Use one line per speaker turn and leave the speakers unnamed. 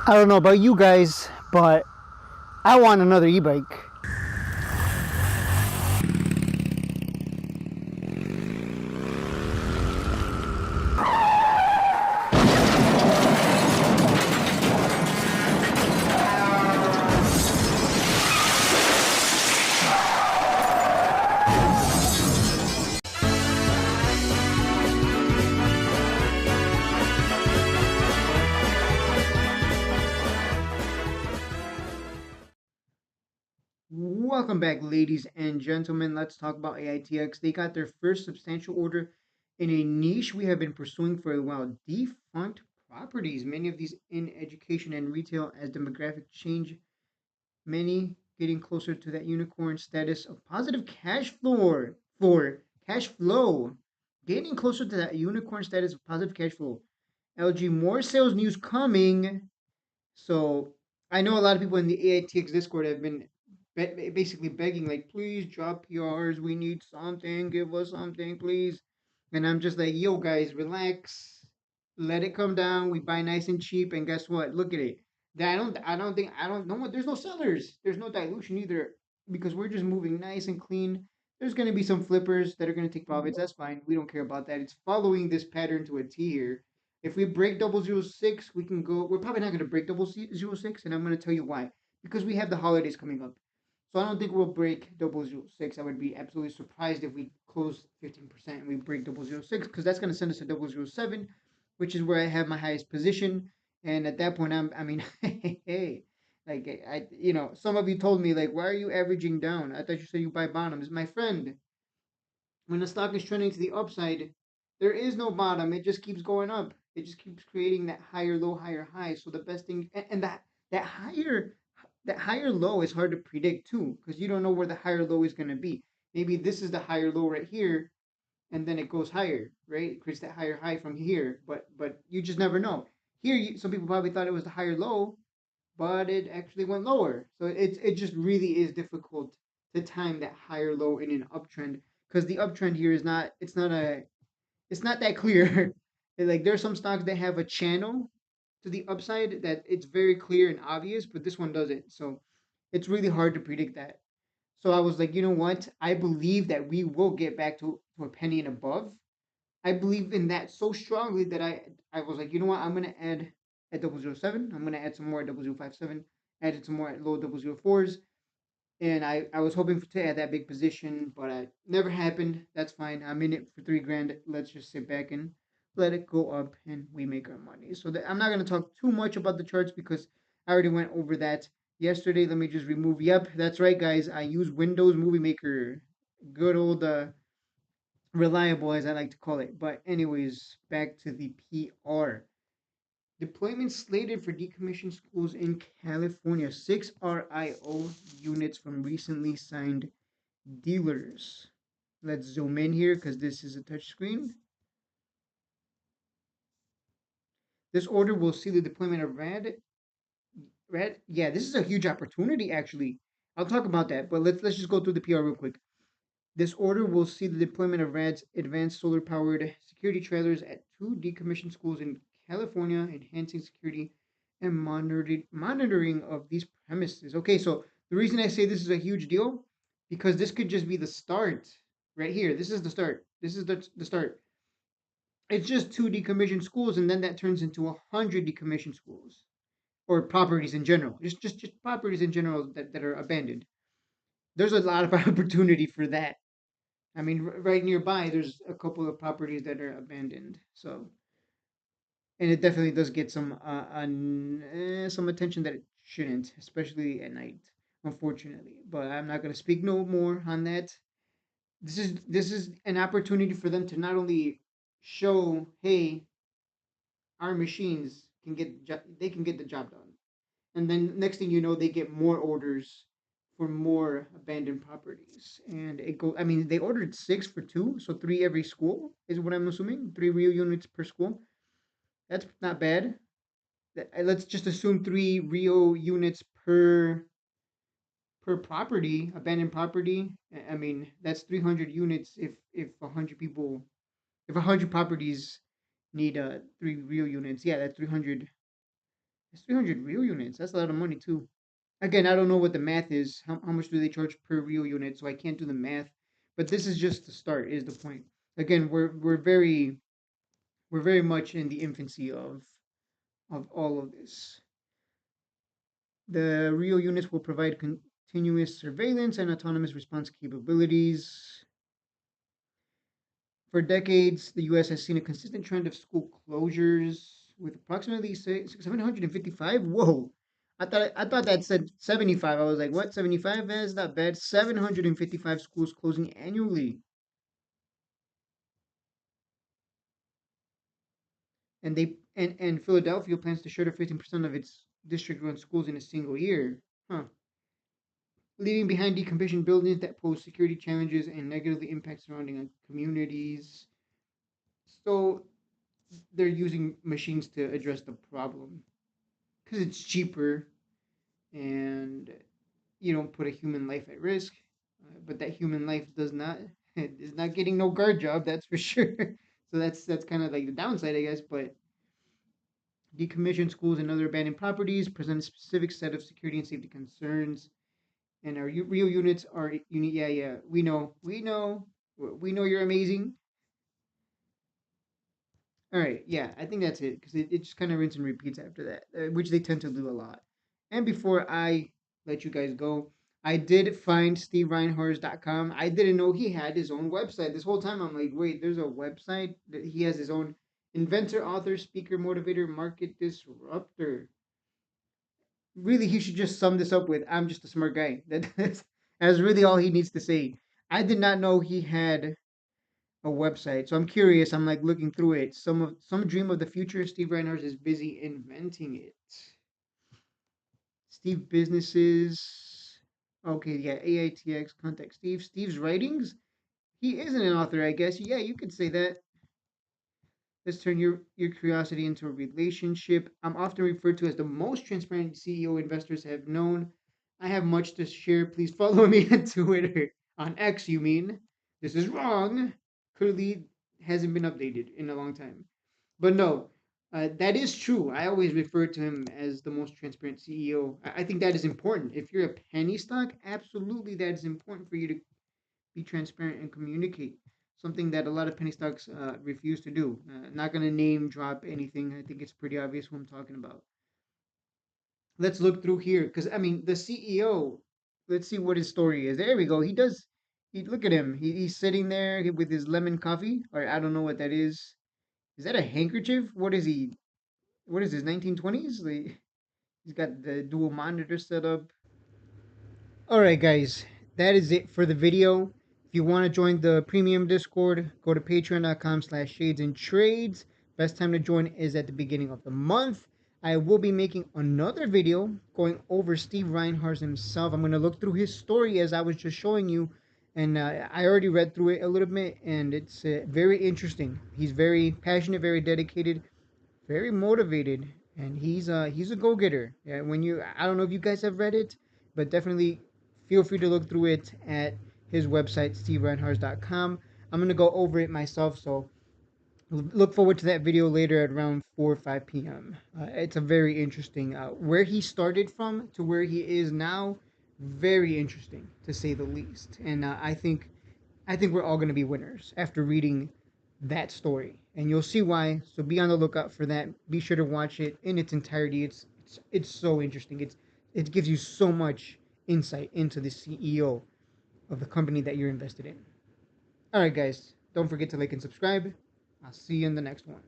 I don't know about you guys, but I want another e-bike. Welcome back, ladies and gentlemen. Let's talk about Aitx. They got their first substantial order in a niche we have been pursuing for a while: defunct properties. Many of these in education and retail as demographic change, many getting closer to that unicorn status of positive cash flow. For cash flow, getting closer to that unicorn status of positive cash flow. LG, more sales news coming. So I know a lot of people in the AITX Discord have been basically begging, like, please drop PRs. We need something. Give us something, please. And I'm just like, yo, guys, relax. Let it come down. We buy nice and cheap. And guess what? Look at it. I don't know what. There's no sellers. There's no dilution either because we're just moving nice and clean. There's going to be some flippers that are going to take profits. That's fine. We don't care about that. It's following this pattern to a T here. If we break 006, we can go. We're probably not going to break 006, and I'm going to tell you why. Because we have the holidays coming up. So I don't think we'll break 006. I would be absolutely surprised if we close 15% and we break 006, because that's going to send us to 007, which is where I have my highest position. And at that point, I mean, hey, like some of you told me, like, why are you averaging down? I thought you said you buy bottoms. My friend, when the stock is trending to the upside, there is no bottom. It just keeps going up. It just keeps creating that higher low, higher high. So the best thing, and that higher that higher low is hard to predict too, because you don't know where the higher low is going to be. Maybe this is the higher low right here, and then it goes higher, right? It creates that higher high from here, but you just never know. Here, some people probably thought it was the higher low, but it actually went lower. So it just really is difficult to time that higher low in an uptrend, because the uptrend here is not it's not that clear. Like there's some stocks that have a channel to the upside that it's very clear and obvious, but this one doesn't. So it's really hard to predict that. So I was like, you know what? I believe that we will get back to a penny and above. I believe in that so strongly that I was like, you know what? I'm gonna add at 007. I'm gonna add some more at 0057. Added some more at low 004s, and I was hoping to add that big position, but it never happened. That's fine. I'm in it for 3 grand. Let's just sit back and let it go up, and we make our money. So I'm not gonna talk too much about the charts because I already went over that yesterday. Let me just remove. Yep, that's right, guys. I use Windows Movie Maker, good old reliable as I like to call it. But anyways, back to the PR. Deployment slated for decommissioned schools in California. 6 RIO units from recently signed dealers. Let's zoom in here because this is a touchscreen. This order will see the deployment of RAD. Yeah, this is a huge opportunity actually. I'll talk about that, but let's just go through the PR real quick. This order will see the deployment of RAD's advanced solar powered security trailers at 2 decommissioned schools in California, enhancing security and monitoring of these premises. Okay, so the reason I say this is a huge deal, because this could just be the start right here. This is the start. This is the start. It's just 2 decommissioned schools, and then that turns into 100 decommissioned schools or properties in general. Just properties in general that are abandoned. There's a lot of opportunity for that. I mean, right nearby, there's a couple of properties that are abandoned. So, and it definitely does get some attention that it shouldn't, especially at night, unfortunately. But I'm not gonna speak no more on that. This is an opportunity for them to not only show, hey, our machines they can get the job done, and then next thing you know, they get more orders for more abandoned properties, and it go. I mean, they ordered 6 for 2, so 3 every school is what I'm assuming. 3 real units per school. That's not bad. Let's just assume 3 real units per property, abandoned property. I mean, that's 300 units if 100 people, if 100 properties need 3 real units. Yeah, that's 300 It's 300 real units. That's a lot of money too. Again, I don't know what the math is. How much do they charge per real unit? So I can't do the math. But this is just the start. Is the point? Again, we're very much in the infancy of all of this. The real units will provide continuous surveillance and autonomous response capabilities. For decades, the U.S. has seen a consistent trend of school closures, with approximately 755. Whoa, I thought that said 75. I was like, what? 75? That's not bad. 755 schools closing annually, and Philadelphia plans to shutter 15% of its district-run schools in a single year. Huh. Leaving behind decommissioned buildings that pose security challenges and negatively impact surrounding communities. So they're using machines to address the problem because it's cheaper and you don't put a human life at risk. But that human life does not is not getting no guard job. That's for sure. So that's kind of like the downside, I guess. But decommissioned schools and other abandoned properties present a specific set of security and safety concerns. And our real units are unique. Yeah, yeah. We know you're amazing. All right, yeah, I think that's it because it just kind of rinse and repeats after that, which they tend to do a lot. And before I let you guys go, I did find SteveReinhorst.com. I didn't know he had his own website. This whole time I'm like, wait, there's a website that he has his own inventor, author, speaker, motivator, market disruptor. Really, he should just sum this up with, "I'm just a smart guy." That's really all he needs to say. I did not know he had a website. So I'm curious. I'm like looking through it. Some dream of the future. Steve Reinhardt is busy inventing it. Steve businesses. Okay, yeah, AITX contact Steve. Steve's writings. He isn't an author, I guess. Yeah, you could say that. Let's turn your curiosity into a relationship. I'm often referred to as the most transparent CEO investors have known. I have much to share. Please follow me on Twitter. On X, you mean? This is wrong. Clearly hasn't been updated in a long time. But no, that is true. I always refer to him as the most transparent CEO. I think that is important. If you're a penny stock, absolutely that is important for you to be transparent and communicate. Something that a lot of penny stocks refuse to do. Not going to name drop anything. I think it's pretty obvious who I'm talking about. Let's look through here because I mean the CEO. Let's see what his story is. There we go. He does. He look at him. He's sitting there with his lemon coffee, or I don't know what that is. Is that a handkerchief? What is he? What is his 1920s? Like, he's got the dual monitor set up. All right, guys, that is it for the video. If you want to join the premium Discord, go to patreon.com/shades and trades. Best time to join is at the beginning of the month. I will be making another video going over Steve Reinhardt himself. I'm going to look through his story as I was just showing you. And I already read through it a little bit, and it's very interesting. He's very passionate, very dedicated, very motivated, and he's a go getter. Yeah, when you I don't know if you guys have read it, but definitely feel free to look through it at his website stevereinhardt.com. I'm gonna go over it myself, so look forward to that video later at around 4 or 5 p.m. It's a very interesting where he started from to where he is now. Very interesting to say the least, and I think we're all going to be winners after reading that story, and you'll see why. So be on the lookout for that. Be sure to watch it in its entirety. It's so interesting. It gives you so much insight into the CEO of the company that you're invested in. All right, guys, don't forget to like and subscribe. I'll see you in the next one.